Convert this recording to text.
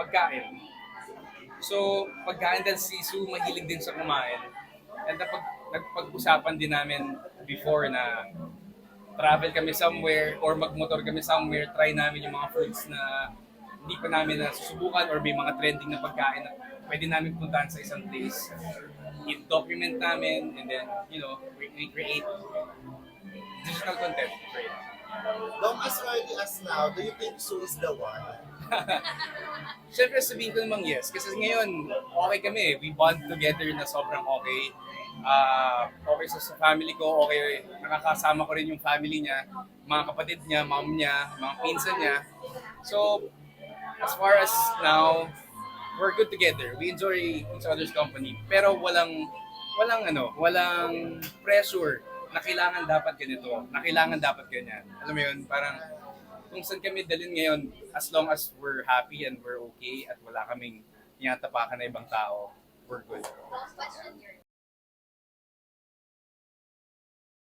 pagkain. So, pagkain dahil si Sue mahilig din sa kumain. And nagpag-usapan din namin before na travel kami somewhere or magmotor kami somewhere, try namin yung mga foods na hindi pa namin nasusubukan or may mga trending na pagkain na pwede namin puntahan sa isang place. I-document namin and then, we create digital content for it. Long as early as now, do you think Sue is the one? Siyempre sabihin ko namang yes. Kasi ngayon, okay kami. We bond together na sobrang okay. Okay sa family ko, okay. Nakakasama ko rin yung family niya, mga kapatid niya, mom niya, mga pinsan niya. So, as far as now, we're good together. We enjoy each other's company. Pero walang pressure na kailangan dapat ganito, na kailangan dapat ganyan. Alam mo yun, parang kung saan kami dalhin ngayon, as long as we're happy and we're okay at wala kaming tinatapakan na ibang tao, we're good.